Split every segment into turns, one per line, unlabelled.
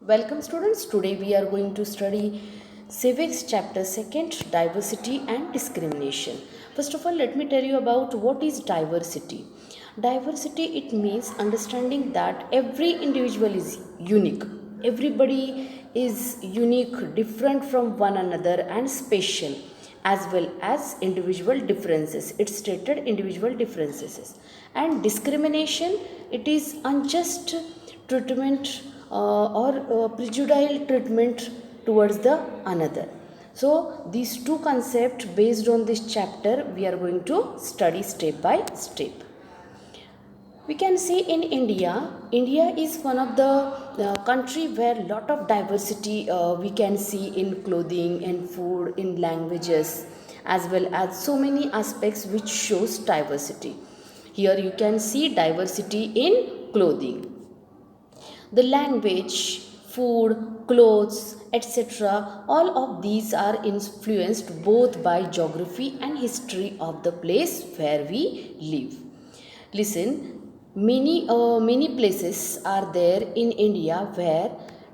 Welcome students. Today we are going to study civics chapter 2nd, diversity and discrimination. First of all, let me tell you about what is diversity. Diversity, it means understanding that every individual is unique. Everybody is unique, different from one another and special, as well as individual differences. It stated individual differences. And discrimination, it is unjust treatment or prejudicial treatment towards the another. So these two concepts, based on this chapter, we are going to study step by step. We can see in India is one of the country where lot of diversity we can see in clothing, in food, in languages, as well as so many aspects which shows diversity. Here you can see diversity in clothing, the language, food, clothes, etc. All of these are influenced both by geography and history of the place where we live. Listen, many places are there in India where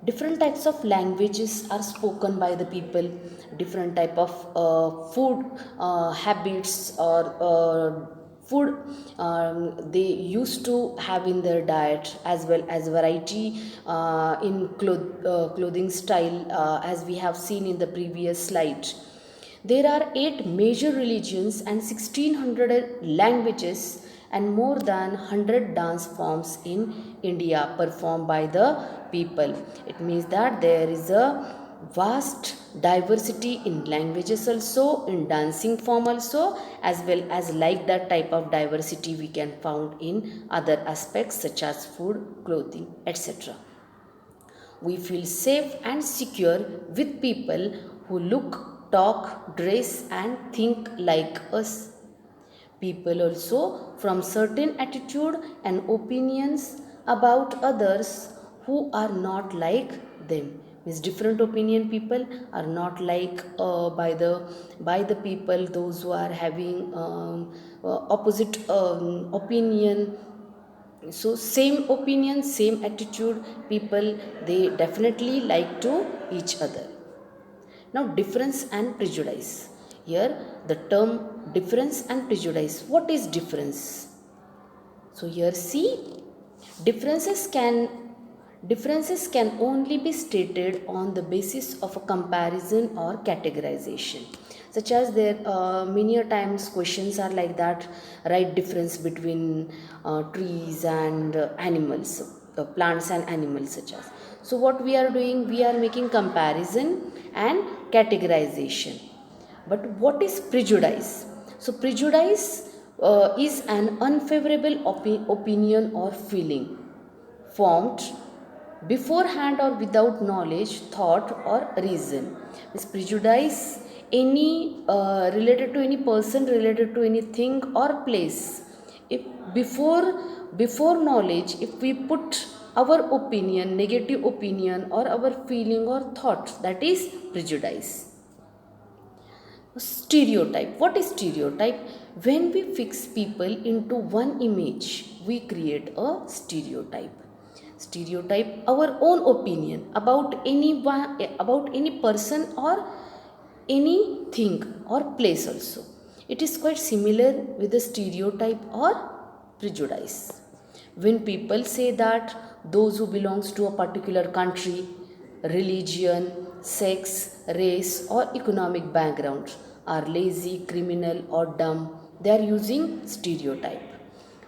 different types of languages are spoken by the people, different type of food habits or food they used to have in their diet, as well as variety in clothing style, as we have seen in the previous slide. There are 8 major religions and 1600 languages and more than 100 dance forms in India performed by the people. It means that there is a vast diversity in languages also, in dancing form also, as well as like that type of diversity we can found in other aspects such as food, clothing, etc. We feel safe and secure with people who look, talk, dress and think like us. People also from certain attitude and opinions about others who are not like them. Means different opinion people are not like by the people, those who are having opposite opinion. So same opinion, same attitude people, they definitely like to each other. Now difference and prejudice. Here the term difference and prejudice, what is difference? So here see, differences can differences can only be stated on the basis of a comparison or categorization, such as there many a times questions are like that, write difference between trees and animals, plants and animals, such as. So what we are doing, we are making comparison and categorization. But what is prejudice? So prejudice is an unfavorable opinion or feeling formed beforehand or without knowledge, thought or reason. This prejudice, any related to any person, related to anything or place. If before knowledge, if we put our opinion, negative opinion or our feeling or thought, that is prejudice. Stereotype. What is stereotype? When we fix people into one image, we create a stereotype. Stereotype, our own opinion about anyone, about any person or anything or place also. It is quite similar with the stereotype or prejudice. When people say that those who belongs to a particular country, religion, sex, race or economic background are lazy, criminal or dumb, they are using stereotype.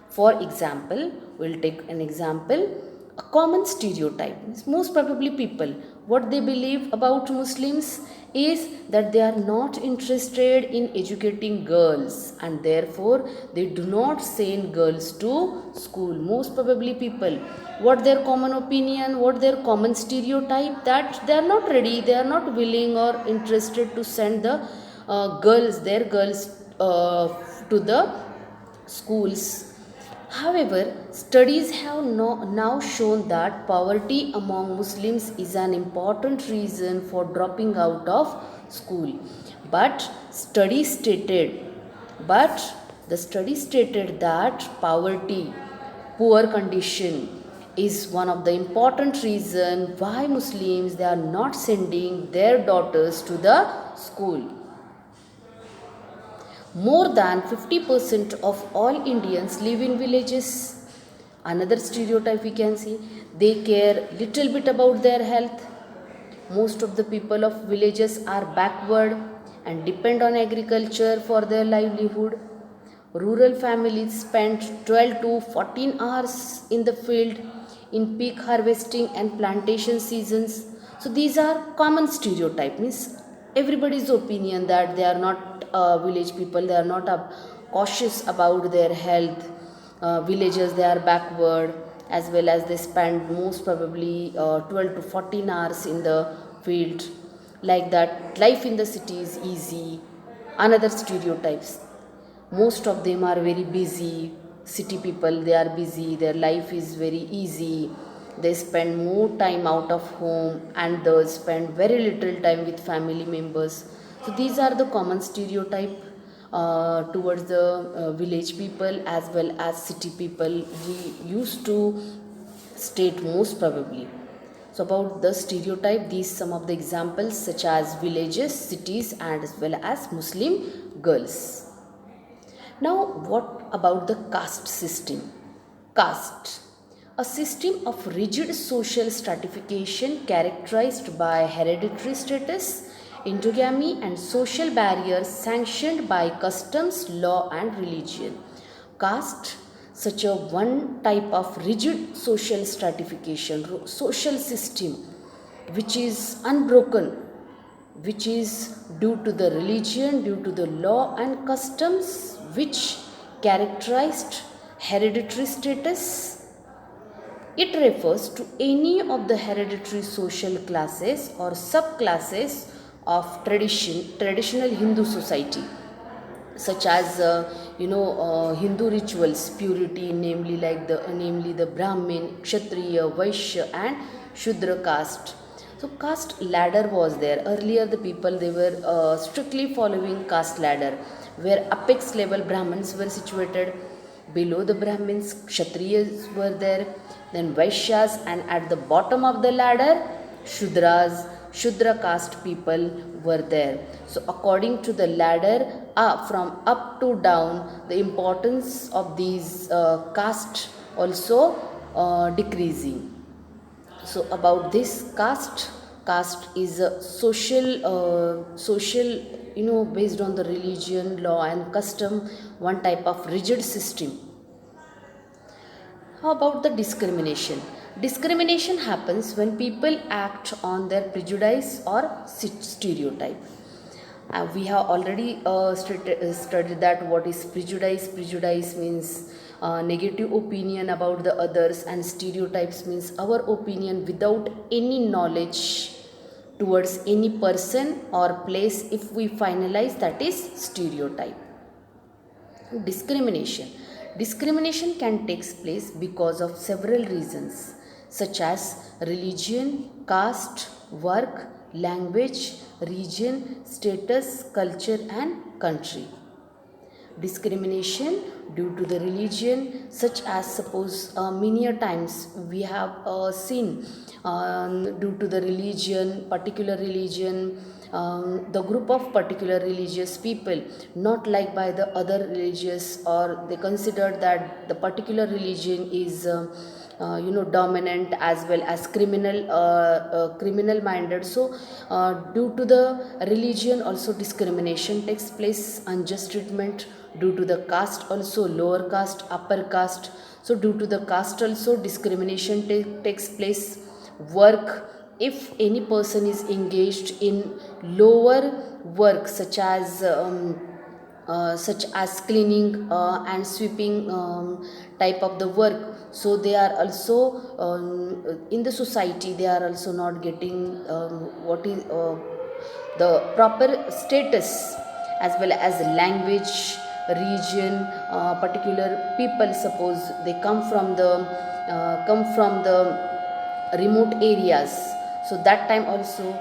For example, we'll take an example. A common stereotype, most probably people, what they believe about Muslims is that they are not interested in educating girls and therefore they do not send girls to school. Most probably people, what their common opinion, what their common stereotype, that they are not ready, they are not willing or interested to send the their girls to the schools. However, studies have now shown that poverty among Muslims is an important reason for dropping out of school. But studies stated, but the study stated that poverty, poor condition, is one of the important reason why Muslims they are not sending their daughters to the school. More than 50% of all Indians live in villages. Another stereotype we can see, they care little bit about their health. Most of the people of villages are backward and depend on agriculture for their livelihood. Rural families spend 12 to 14 hours in the field in peak harvesting and plantation seasons. So these are common stereotype, means everybody's opinion that they are not village people, they are not cautious about their health. Villagers they are backward, as well as they spend most probably 12 to 14 hours in the field. Like that, life in the city is easy. Another stereotypes, most of them are very busy. City people they are busy, their life is very easy, they spend more time out of home and thus spend very little time with family members. So these are the common stereotype towards the village people as well as city people we used to state most probably. So about the stereotype, these some of the examples such as villages, cities and as well as Muslim girls. Now, what about the caste system? Caste, a system of rigid social stratification characterized by hereditary status, endogamy, and social barriers sanctioned by customs, law, and religion. Caste, such a one type of rigid social stratification, social system which is unbroken, which is due to the religion, due to the law and customs which characterized hereditary status. It refers to any of the hereditary social classes or subclasses of traditional Hindu society, such as Hindu rituals, purity, namely the Brahmin, Kshatriya, Vaishya, and Shudra caste. So caste ladder was there earlier. The people they were strictly following caste ladder, where apex level Brahmins were situated. Below the Brahmins, Kshatriyas were there, then Vaishyas, and at the bottom of the ladder, Shudras, Shudra caste people were there. So according to the ladder, from up to down, the importance of these caste also decreasing. So about this caste is a social based on the religion, law and custom, one type of rigid system. How about the discrimination? Discrimination happens when people act on their prejudice or stereotype. We have already studied that what is prejudice. Prejudice means negative opinion about the others, and stereotypes means our opinion without any knowledge towards any person or place. If we finalize, that is stereotype. Discrimination. Discrimination can take place because of several reasons such as religion, caste, work, language, region, status, culture and country. Discrimination due to the religion, such as suppose many a times we have seen due to the religion, particular religion, the group of particular religious people not liked by the other religious, or they considered that the particular religion is dominant as well as criminal minded. So due to the religion also discrimination takes place, unjust treatment. Due to the caste also, lower caste, upper caste. So due to the caste also discrimination takes place. Work, if any person is engaged in lower work such as cleaning and sweeping type of the work, so they are also in the society they are also not getting what is the proper status, as well as language, region, particular people suppose they come from the remote areas, so that time also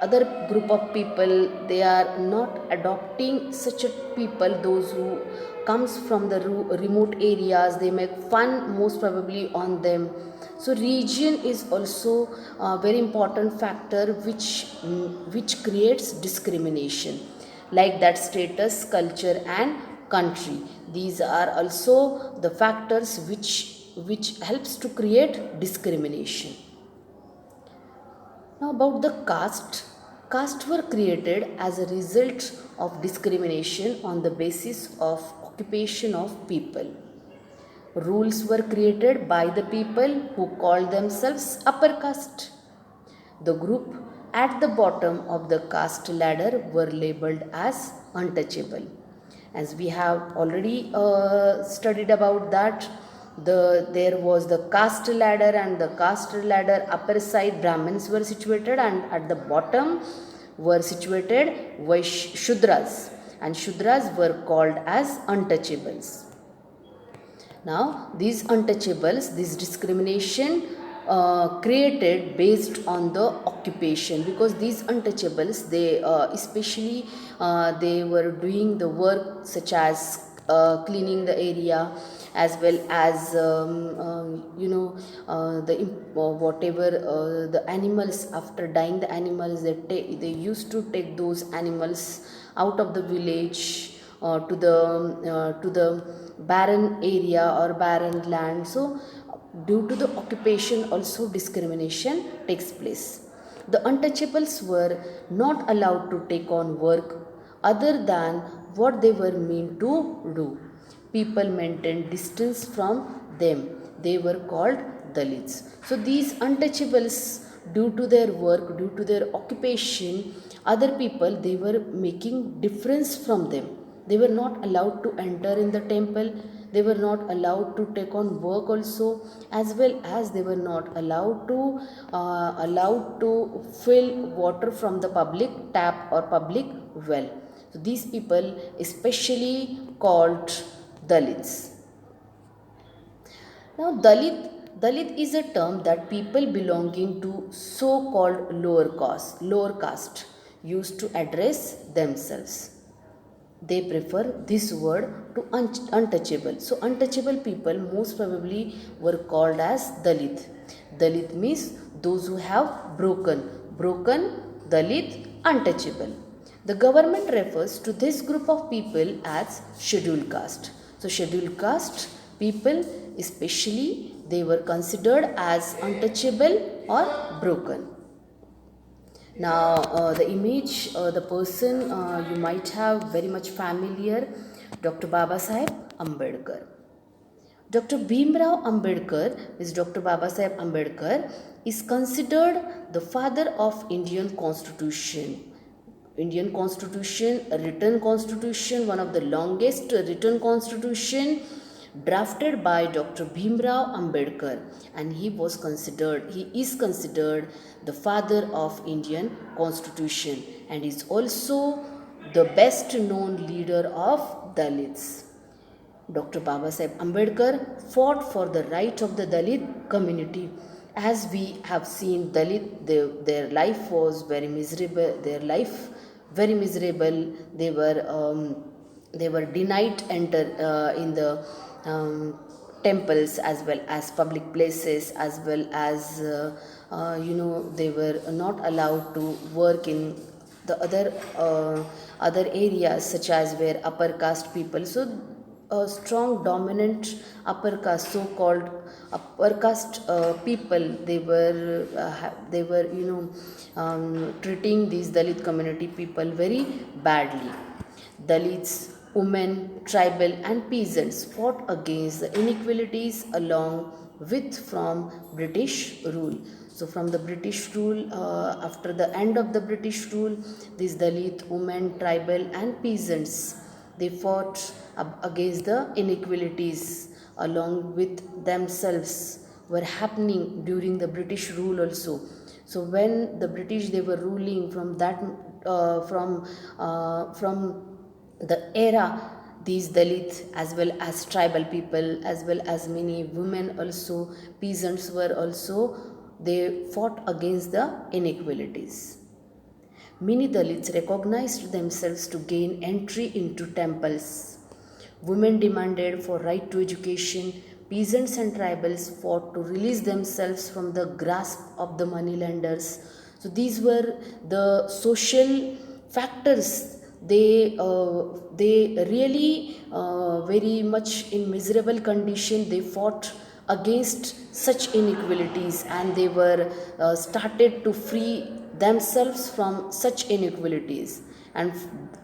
other group of people they are not adopting such a people. Those who comes from the remote areas, they make fun most probably on them. So region is also a very important factor which creates discrimination, like that status, culture and country. These are also the factors which helps to create discrimination. Now about the caste. Caste were created as a result of discrimination on the basis of occupation of people. Rules were created by the people who called themselves upper caste. The group at the bottom of the caste ladder were labeled as untouchable. As we have already studied about that, there was the caste ladder, and the caste ladder upper side Brahmins were situated, and at the bottom were situated Shudras, and Shudras were called as untouchables. Now, these untouchables, this discrimination created based on the occupation, because these untouchables, they especially they were doing the work such as cleaning the area, as well as the whatever the animals, after dying the animals, they used to take those animals out of the village to the barren area or barren land. So due to the occupation also discrimination takes place. The untouchables were not allowed to take on work other than what they were meant to do. People maintained distance from them. They were called Dalits. So these untouchables, due to their work, due to their occupation, other people, they were making difference from them. They were not allowed to enter in the temple. They were not allowed to take on work also, as well as they were not allowed to fill water from the public tap or public well. So these people especially called Dalits. Now Dalit is a term that people belonging to so-called lower caste used to address themselves. They prefer this word to untouchable. So untouchable people most probably were called as Dalit. Dalit means those who have broken. Dalit, untouchable. The government refers to this group of people as scheduled caste. So scheduled caste people, especially, they were considered as untouchable or broken. Now the image, the person you might have very much familiar, Dr. Babasaheb Ambedkar. Dr. Bhimrao Ambedkar is Dr. Babasaheb Ambedkar is considered the father of Indian Constitution. Indian Constitution, a written constitution, one of the longest written constitution drafted by Dr. Bhimrao Ambedkar, and he is considered the father of Indian Constitution, and is also the best known leader of Dalits. Dr. Babasaheb Ambedkar fought for the right of the Dalit community. As we have seen, Dalit, their life was very miserable. They were denied enter in the temples, as well as public places, as well as they were not allowed to work in the other areas, such as where upper caste people. So a strong dominant upper caste, so called upper caste people, they were treating these Dalit community people very badly. Dalits, women, tribal and peasants fought against the inequalities along with from British rule. So from the British rule, after the end of the British rule, these Dalit, women, tribal and peasants, they fought against the inequalities along with themselves were happening during the British rule also. So when the British, they were ruling from that from the era, these Dalit as well as tribal people, as well as many women also, peasants were also, they fought against the inequalities. Many Dalits recognized themselves to gain entry into temples. Women demanded for right to education. peasants and tribals fought to release themselves from the grasp of the moneylenders. So these were the social factors. They really very much in miserable condition. They fought against such inequalities, and they were started to free themselves from such inequalities. And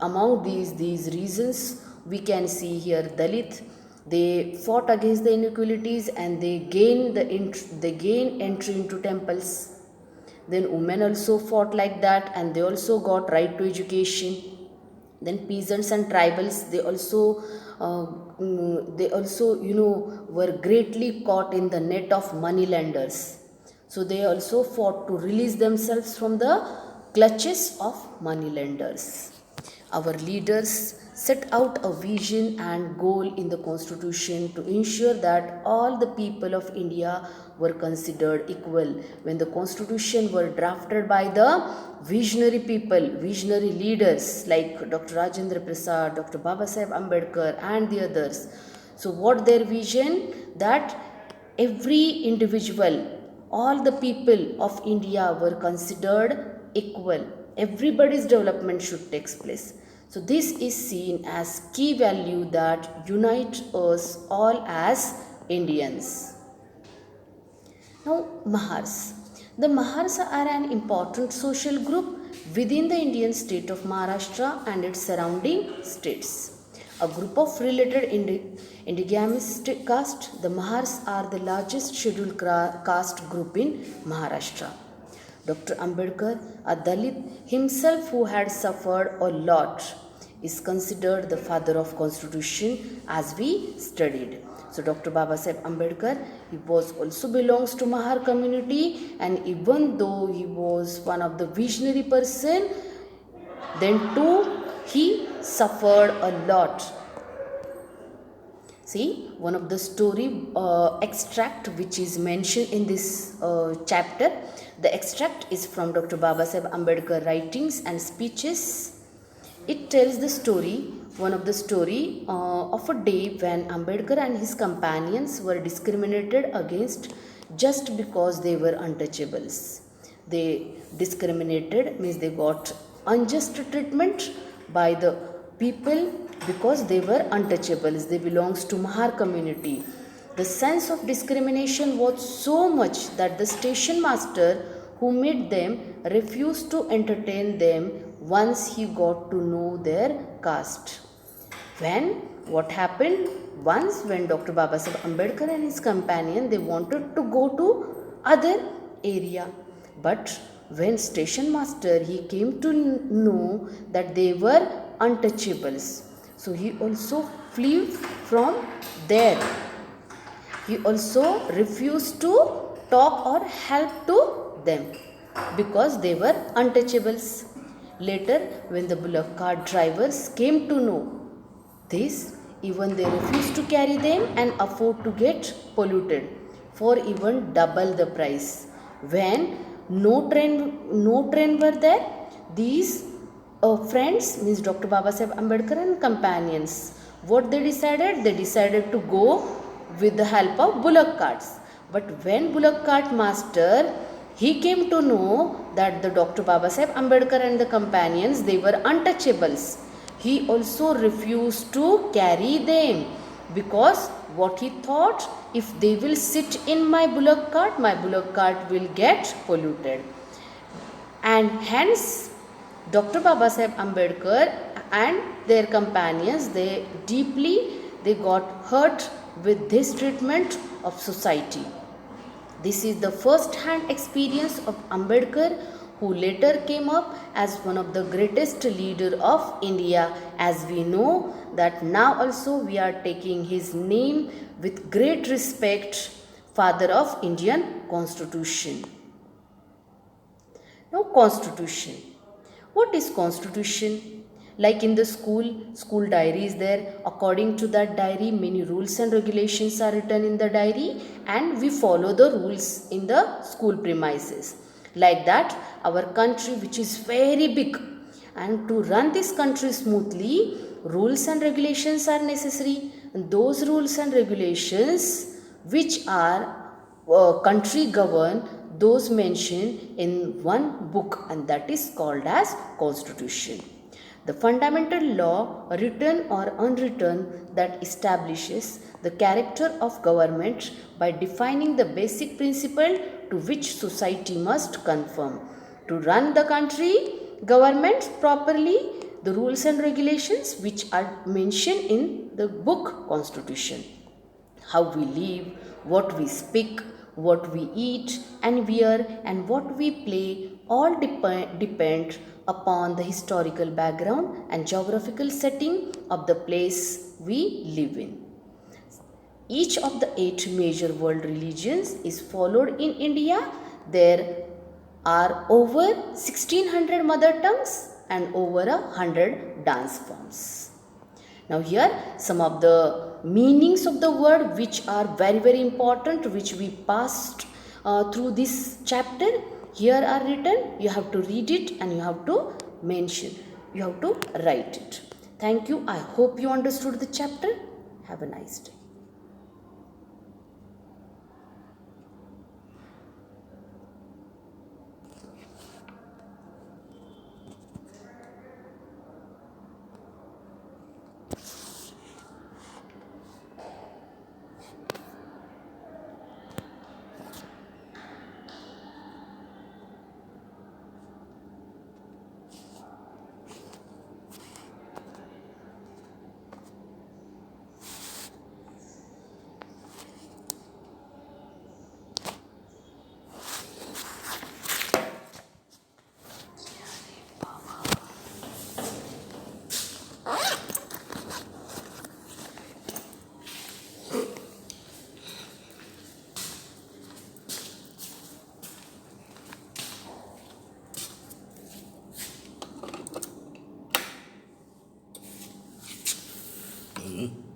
among these reasons, we can see here Dalit. They fought against the inequalities, and they gained entry into temples. Then women also fought like that, and they also got right to education. Then peasants and tribals, they also were greatly caught in the net of moneylenders. So they also fought to release themselves from the clutches of moneylenders. Our leaders set out a vision and goal in the constitution to ensure that all the people of India were considered equal. When the constitution were drafted by the visionary people, visionary leaders like Dr. Rajendra Prasad, Dr. Babasaheb Ambedkar and the others. So what their vision? That every individual, all the people of India were considered equal. Everybody's development should take place. So this is seen as key value that unite us all as Indians. Now Mahars. The Mahars are an important social group within the Indian state of Maharashtra and its surrounding states. A group of related indigenous caste, the Mahars are the largest scheduled caste group in Maharashtra. Dr. Ambedkar, a Dalit himself who had suffered a lot, is considered the father of constitution as we studied. So Dr. Babasaheb Ambedkar, he was also belongs to Mahar community, and even though he was one of the visionary person, then too he suffered a lot. See, one of the story extract which is mentioned in this chapter. The extract is from Dr. Babasaheb Ambedkar writings and speeches. It tells the story, one of the story of a day when Ambedkar and his companions were discriminated against just because they were untouchables. They discriminated means they got unjust treatment by the people because they were untouchables. They belongs to Mahar community. The sense of discrimination was so much that the station master who met them refused to entertain them once he got to know their caste. What happened? Once when Dr. Babasaheb Ambedkar and his companion, they wanted to go to other area, but when station master, he came to know that they were untouchables, so he also flew from there. He also refused to talk or help to them because they were untouchables. Later, when the bullock cart drivers came to know this, even they refused to carry them and afford to get polluted for even double the price. When no train were there, these friends, means Dr. Babasaheb Ambedkar and companions, what they decided? They decided to go with the help of bullock carts. But when bullock cart master, he came to know that the Dr. Babasaheb Ambedkar and the companions, they were untouchables. He also refused to carry them because what he thought, if they will sit in my bullock cart will get polluted. And hence Dr. Babasaheb Ambedkar and their companions, they got hurt with this treatment of society. This is the first hand experience of Ambedkar, who later came up as one of the greatest leader of India, as we know that now also we are taking his name with great respect, father of Indian Constitution. Now Constitution. What is Constitution? Like in the school diary is there. According to that diary, many rules and regulations are written in the diary, and we follow the rules in the school premises. Like that, our country, which is very big, and to run this country smoothly, rules and regulations are necessary. And those rules and regulations which are country govern those mentioned in one book, and that is called as constitution. The fundamental law, written or unwritten, that establishes the character of government by defining the basic principle to which society must conform. To run the country, government properly, the rules and regulations which are mentioned in the book constitution. How we live, what we speak, what we eat and wear, and what we play all depend upon the historical background and geographical setting of the place we live in. Each of the 8 major world religions is followed in India. There are over 1600 mother tongues and over 100 dance forms. Now here some of the meanings of the word which are very important, which we passed through this chapter. Here are written. You have to read it and you have to mention. You have to write it. Thank you. I hope you understood the chapter. Have a nice day. Mm-hmm.